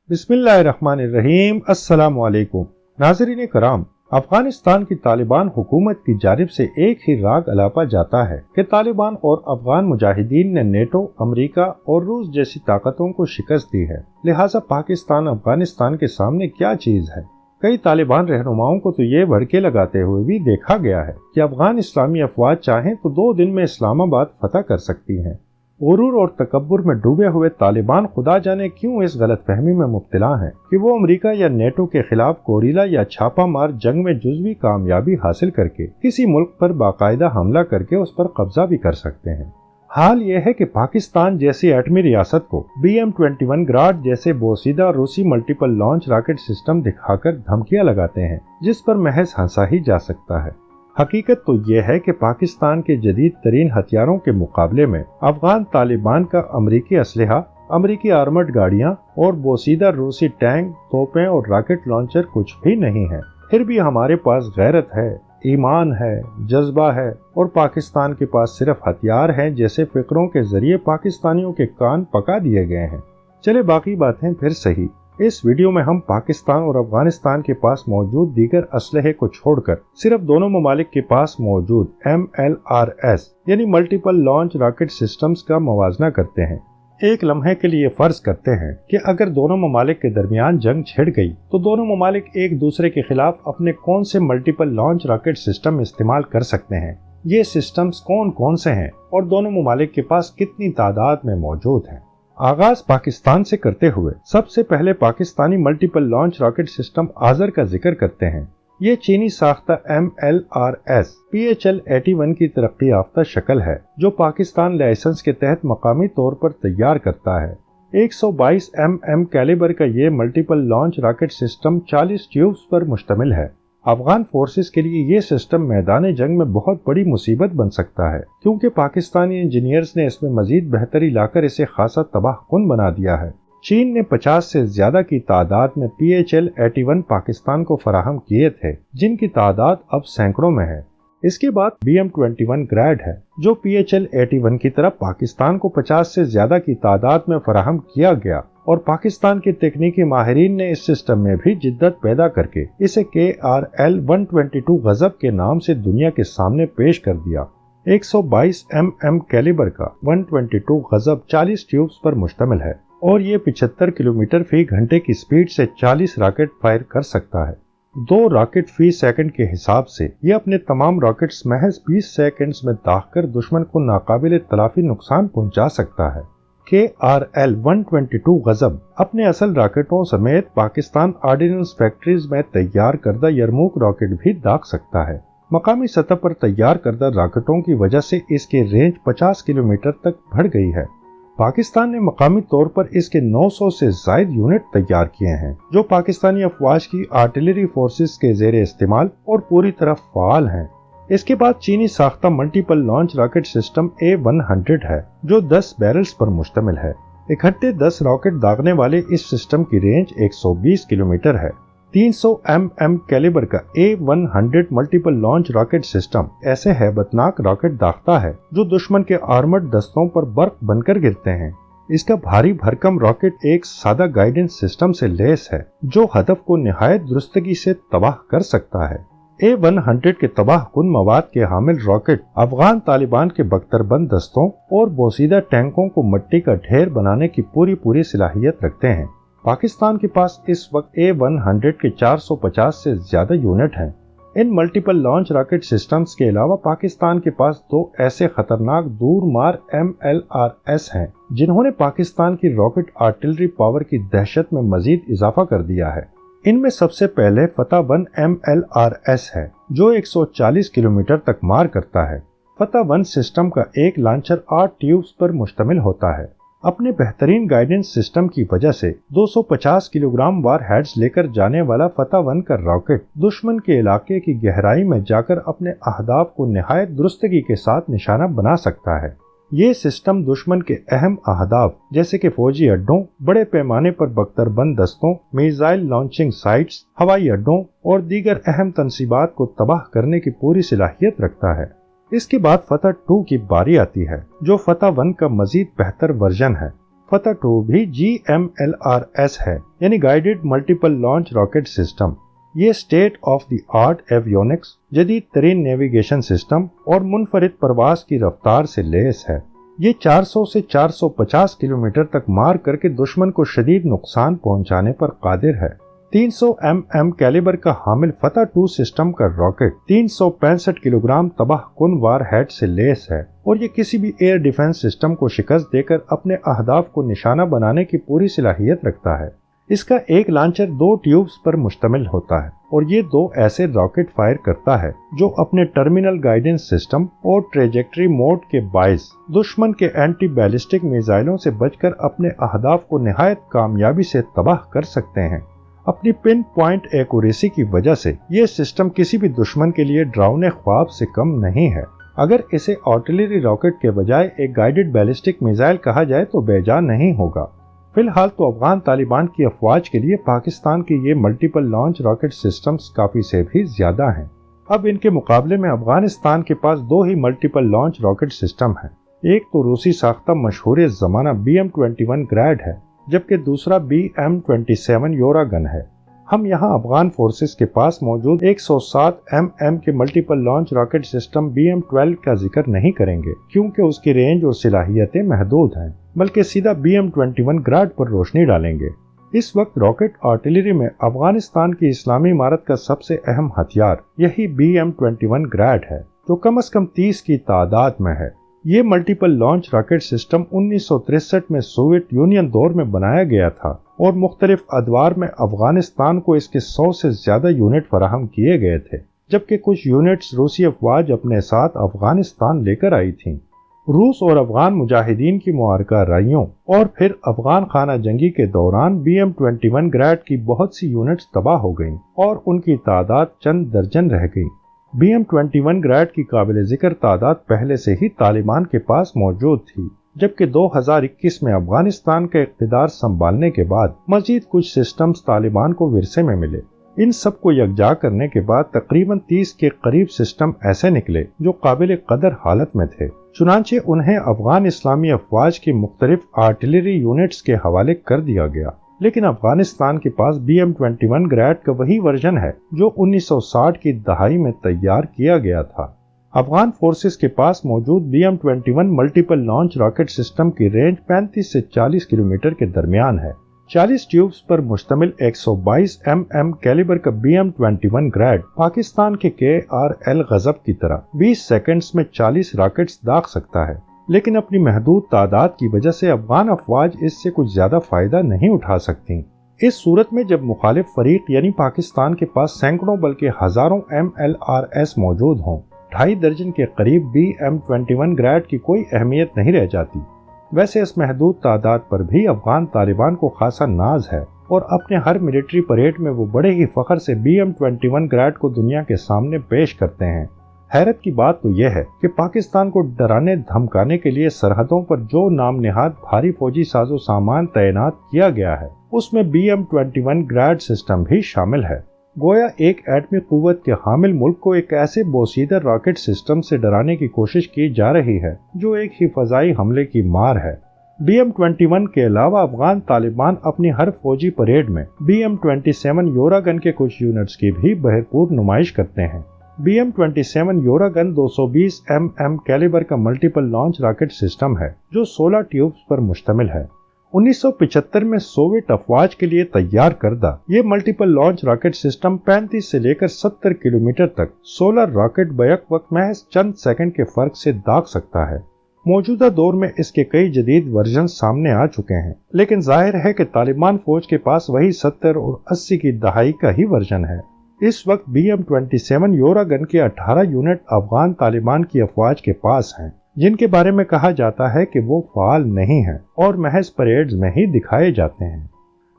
बिस्मिल्लाहिर्रहमानिर्रहीम। अस्सलाम वालेकुम नाज़रीन कराम, अफगानिस्तान की तालिबान हुकूमत की जानिब से एक ही राग अलापा जाता है कि तालिबान और अफगान मुजाहिदीन ने नेटो, अमेरिका और रूस जैसी ताकतों को शिकस्त दी है। लिहाजा पाकिस्तान अफगानिस्तान के सामने क्या चीज है। कई तालिबान रहनुमाओं को तो ये भड़के लगाते हुए भी देखा गया है कि अफगान इस्लामी अफवाज चाहें तो 2 दिन में इस्लामाबाद फतह कर सकती हैं। गुरूर और तकब्बुर में डूबे हुए तालिबान खुदा जाने क्यों इस गलतफहमी में मुब्तला हैं कि वो अमेरिका या नेटो के खिलाफ गोरिल्ला या छापा मार जंग में जुज़वी कामयाबी हासिल करके किसी मुल्क पर बाकायदा हमला करके उस पर कब्जा भी कर सकते हैं। हाल यह है कि पाकिस्तान जैसी एटमी रियासत को BM-21 ग्राड जैसे बोसीदा रूसी मल्टीपल लॉन्च रॉकेट सिस्टम दिखाकर धमकियां लगाते हैं, जिस पर महज हंसा ही जा सकता है। हकीकत तो यह है कि पाकिस्तान के जदीद तरीन हथियारों के मुकाबले में अफगान तालिबान का अमरीकी असलहा, अमरीकी आर्मर्ड गाड़ियां और बोसीदा रूसी टैंक, तोपें और रॉकेट लॉन्चर कुछ भी नहीं है। फिर भी हमारे पास गैरत है, ईमान है, जज्बा है और पाकिस्तान के पास सिर्फ हथियार हैं जैसे फिक्रों के जरिए पाकिस्तानियों के कान पका दिए गए हैं। चले बाकी बातें फिर सही। इस वीडियो में हम पाकिस्तान और अफगानिस्तान के पास मौजूद दीगर असलहे को छोड़कर सिर्फ दोनों ममालिक के पास मौजूद MLRS यानी मल्टीपल लॉन्च रॉकेट सिस्टम्स का मवाजना करते हैं। एक लम्हे के लिए फर्ज करते हैं कि अगर दोनों ममालिक के दरमियान जंग छिड़ गई तो दोनों ममालिक एक दूसरे के खिलाफ अपने कौन से मल्टीपल लॉन्च रॉकेट सिस्टम इस्तेमाल कर सकते हैं, ये सिस्टम्स कौन कौन से हैं और दोनों ममालिक के पास कितनी तादाद में मौजूद हैं। आगाज पाकिस्तान से करते हुए सबसे पहले Pakistani multiple launch rocket system Azar का जिक्र करते हैं। ये चीनी साख्ता MLRS PHL-81 की तरक्की याफ्ता शक्ल है जो पाकिस्तान लाइसेंस के तहत मकामी तौर पर तैयार करता है। 122 mm कैलिबर का ये multiple launch rocket system 40 tubes पर मुश्तमिल है। अफगान फोर्सेस के लिए ये सिस्टम मैदान जंग में बहुत बड़ी मुसीबत बन सकता है, क्योंकि पाकिस्तानी इंजीनियर्स ने इसमें मजीद बेहतरी लाकर इसे खासा तबाहकुन बना दिया है। चीन ने 50 से ज्यादा की तादाद में PHL-81 पाकिस्तान को फराहम किए थे, जिनकी तादाद अब सैकड़ों में है। इसके बाद BM-21 ग्रैड है जो PHL-81 की तरफ पाकिस्तान को 50 से ज्यादा की तादाद में फराहम किया गया और पाकिस्तान के तकनीकी माहिरीन ने इस सिस्टम में भी जिद्दत पैदा करके इसे KRL-122 गजब के नाम से दुनिया के सामने पेश कर दिया। 122 mm कैलिबर का 122 गजब 40 ट्यूब्स पर मुश्तमिल है और ये 75 किलोमीटर फी घंटे की स्पीड से 40 रॉकेट फायर कर सकता है। 2 रॉकेट फी सेकंड के हिसाब से ये अपने तमाम रॉकेट्स महज 20 सेकंड्स में दागकर दुश्मन को नाकाबिले तलाफी नुकसान पहुंचा सकता है। KRL-122 गजब अपने असल रॉकेटों समेत पाकिस्तान ऑर्डिनेंस फैक्ट्रीज में तैयार करदा यरमूक रॉकेट भी दाग सकता है। मकामी सतह पर तैयार करदा रॉकेटों की वजह से इसकी रेंज 50 किलोमीटर तक बढ़ गई है। पाकिस्तान ने मकामी तौर पर इसके 900 से जायद यूनिट तैयार किए हैं जो पाकिस्तानी अफवाज की आर्टिलरी फोर्सेस के जेर इस्तेमाल और पूरी तरह फाल हैं। इसके बाद चीनी साख्ता multiple launch rocket system A-100 है जो 10 बैरल्स पर मुश्तमिल है। इकट्ठे 10 रॉकेट दागने वाले इस सिस्टम की रेंज 120 किलोमीटर है। 300 mm कैलिबर का A-100 multiple launch rocket system ऐसे हैबतनाक रॉकेट दागता है जो दुश्मन के आर्मर्ड दस्तों पर बर्फ बनकर गिरते हैं। इसका भारी भरकम रॉकेट एक सादा गाइडेंस सिस्टम से लैस है जो हदफ को निहायत दुरुस्तगी से तबाह कर सकता है। A-100 के तबाहकुन मवाद के हामिल रॉकेट अफगान तालिबान के बख्तरबंद दस्तों और बोसीदा टैंकों को मिट्टी का ढेर बनाने की पूरी सलाहियत रखते हैं। पाकिस्तान के पास इस वक्त A-100 के 450 से ज्यादा यूनिट हैं। इन मल्टीपल लॉन्च रॉकेट सिस्टम्स के अलावा पाकिस्तान के पास 2 ऐसे खतरनाक दूर मार MLRS हैं जिन्होंने पाकिस्तान की रॉकेट आर्टिलरी पावर की दहशत में मजीद इजाफा कर दिया है। इनमें सबसे पहले फतह-1 MLRS है जो 140 किलोमीटर तक मार करता है। फतह-1 सिस्टम का एक लॉन्चर 8 ट्यूब्स पर मुश्तमिल होता है। अपने बेहतरीन गाइडेंस सिस्टम की वजह से 250 किलोग्राम वार हेड्स लेकर जाने वाला फतह-1 का रॉकेट दुश्मन के इलाके की गहराई में जाकर अपने अहदाफ को निहायत दुरुस्तगी के साथ निशाना बना सकता है। ये सिस्टम दुश्मन के अहम अहदाफ जैसे कि फौजी अड्डों, बड़े पैमाने पर बख्तरबंद दस्तों, मिसाइल लॉन्चिंग साइट्स, हवाई अड्डों और दीगर अहम तंसीबात को तबाह करने की पूरी सलाहियत रखता है। इसके बाद फतह 2 की बारी आती है जो फतह 1 का मजीद बेहतर वर्जन है। فتح 2 بھی GMLRS ہے، یعنی guided multiple launch rocket system. یہ state of the art avionics, جدید ترین نیویگیشن سسٹم اور منفرد پرواز کی رفتار سے لیس ہے۔ یہ 400 سے 450 کلومیٹر تک مار کر کے دشمن کو شدید نقصان پہنچانے پر قادر ہے۔ 300 mm کیلیبر کا حامل فتح 2 سسٹم کا راکٹ 365 کلوگرام تباہ کن وار ہیڈ سے لیس ہے، اور یہ کسی بھی ایئر ڈیفنس سسٹم کو شکست دے کر اپنے اہداف کو نشانہ بنانے کی پوری صلاحیت رکھتا ہے۔ اس کا ایک لانچر 2 ٹیوبز پر مشتمل ہوتا ہے، اور یہ 2 ایسے راکٹ فائر کرتا ہے جو اپنے ٹرمینل گائیڈنس سسٹم اور ٹریجیکٹری موڈ کے باعث دشمن کے اینٹی بیلسٹک میزائلوں سے بچ کر اپنے اہداف کو نہایت کامیابی سے تباہ کر سکتے ہیں۔ اپنی پن پوائنٹ ایکوریسی کی وجہ سے یہ سسٹم کسی بھی دشمن کے لیے ڈراؤنے خواب سے کم نہیں ہے۔ اگر اسے آرٹلری راکٹ کے بجائے ایک گائیڈڈ بیلسٹک میزائل کہا جائے تو بے جا نہیں ہوگا۔ فی الحال تو افغان طالبان کی افواج کے لیے پاکستان کی یہ ملٹیپل لانچ راکٹ سسٹمز کافی سے بھی زیادہ ہیں۔ اب ان کے مقابلے میں افغانستان کے پاس 2 ہی ملٹیپل لانچ راکٹ سسٹم ہیں۔ ایک تو روسی ساختہ مشہور زمانہ BM-21 گریڈ ہے، جبکہ دوسرا BM-27 یورا گن ہے۔ ہم یہاں افغان فورسز کے پاس موجود 107 mm کے multiple launch rocket system BM-12 کا ذکر نہیں کریں گے، کیونکہ اس کی رینج اور صلاحیتیں محدود ہیں، بلکہ سیدھا BM-21 گریڈ پر روشنی ڈالیں گے۔ اس وقت راکٹ آرٹلری میں افغانستان کی اسلامی امارت کا سب سے اہم ہتھیار یہی BM-21 گریڈ ہے، جو کم از کم 30 کی تعداد میں ہے۔ یہ ملٹیپل لانچ راکٹ سسٹم 1963 میں سوویت یونین دور میں بنایا گیا تھا، اور مختلف ادوار میں افغانستان کو اس کے 100 سے زیادہ یونٹ فراہم کیے گئے تھے، جبکہ کچھ یونٹس روسی افواج اپنے ساتھ افغانستان لے کر آئی تھیں۔ روس اور افغان مجاہدین کی معرکہ رائیوں اور پھر افغان خانہ جنگی کے دوران BM-21 گریڈ کی بہت سی یونٹس تباہ ہو گئیں اور ان کی تعداد چند درجن رہ گئی۔ BM-21 گریڈ کی قابل ذکر تعداد پہلے سے ہی طالبان کے پاس موجود تھی، جبکہ 2021 میں افغانستان کا اقتدار سنبھالنے کے بعد مزید کچھ سسٹمز طالبان کو ورثے میں ملے۔ ان سب کو یکجا کرنے کے بعد تقریباً 30 کے قریب سسٹم ایسے نکلے جو قابل قدر حالت میں تھے، چنانچہ انہیں افغان اسلامی افواج کی مختلف آرٹلری یونٹس کے حوالے کر دیا گیا۔ لیکن افغانستان کے پاس BM-21 گریڈ کا وہی ورژن ہے جو 1960 کی دہائی میں تیار کیا گیا تھا۔ افغان فورسز کے پاس موجود BM-21 multiple launch rocket system کی رینج 35 سے 40 کلومیٹر کے درمیان ہے۔ 40 ٹیوبز پر مشتمل 122 mm کیلیبر کا BM-21 گریڈ پاکستان کے KRL غضب کی طرح 20 سیکنڈز میں 40 راکٹس داغ سکتا ہے، لیکن اپنی محدود تعداد کی وجہ سے افغان افواج اس سے کچھ زیادہ فائدہ نہیں اٹھا سکتی۔ اس صورت میں جب مخالف فریق یعنی پاکستان کے پاس سینکڑوں بلکہ ہزاروں MLRS موجود ہوں، 2.5 درجن کے قریب BM-21 گریڈ کی کوئی اہمیت نہیں رہ جاتی۔ ویسے اس محدود تعداد پر بھی افغان طالبان کو خاصا ناز ہے، اور اپنے ہر ملٹری پریڈ میں وہ بڑے ہی فخر سے BM-21 گریڈ کو دنیا کے سامنے پیش کرتے ہیں۔ حیرت کی بات تو یہ ہے کہ پاکستان کو ڈرانے دھمکانے کے لیے سرحدوں پر جو نام نہاد بھاری فوجی ساز و سامان تعینات کیا گیا ہے، اس میں BM-21 گریڈ سسٹم بھی شامل ہے۔ گویا ایک ایٹمی قوت کے حامل ملک کو ایک ایسے بوسیدہ راکٹ سسٹم سے ڈرانے کی کوشش کی جا رہی ہے جو ایک ہی فضائی حملے کی مار ہے۔ BM-21 کے علاوہ افغان طالبان اپنی ہر فوجی پریڈ میں BM-27 یورا گن کے کچھ یونٹس کی بھی بھرپور نمائش کرتے ہیں۔ BM-27 یورا گن 220 mm کیلیبر کا ملٹیپل لانچ راکٹ سسٹم ہے جو 16 ٹیوبز پر مشتمل ہے۔ 1975 میں سوویت افواج کے لیے تیار کردہ یہ ملٹیپل لانچ راکٹ سسٹم 35 سے لے کر 70 کلومیٹر تک 16 راکٹ بیک وقت محض چند سیکنڈ کے فرق سے داغ سکتا ہے۔ موجودہ دور میں اس کے کئی جدید ورژن سامنے آ چکے ہیں، لیکن ظاہر ہے کہ طالبان فوج کے پاس وہی 70 اور 80 کی دہائی کا ہی ورژن ہے۔ اس وقت BM-27 یورا گن کے 18 یونٹ افغان طالبان کی افواج کے پاس ہیں، جن کے بارے میں کہا جاتا ہے کہ وہ فعال نہیں ہیں اور محض پریڈز میں ہی دکھائے جاتے ہیں۔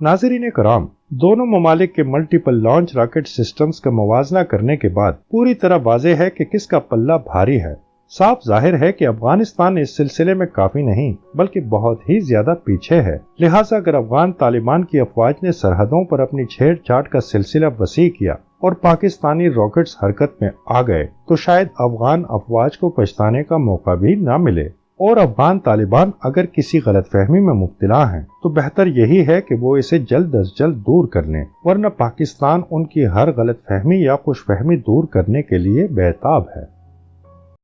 ناظرین کرام، دونوں ممالک کے ملٹیپل لانچ راکٹ سسٹمز کا موازنہ کرنے کے بعد پوری طرح واضح ہے کہ کس کا پلہ بھاری ہے۔ صاف ظاہر ہے کہ افغانستان اس سلسلے میں کافی نہیں بلکہ بہت ہی زیادہ پیچھے ہے، لہٰذا اگر افغان طالبان کی افواج نے سرحدوں پر اپنی چھیڑ چھاڑ کا سلسلہ وسیع کیا اور پاکستانی راکٹس حرکت میں آ گئے تو شاید افغان افواج کو پچھتانے کا موقع بھی نہ ملے، اور افغان طالبان اگر کسی غلط فہمی میں مبتلا ہیں تو بہتر یہی ہے کہ وہ اسے جلد از جلد دور کر لیں، ورنہ پاکستان ان کی ہر غلط فہمی یا خوش فہمی دور کرنے کے لیے بے تاب ہے۔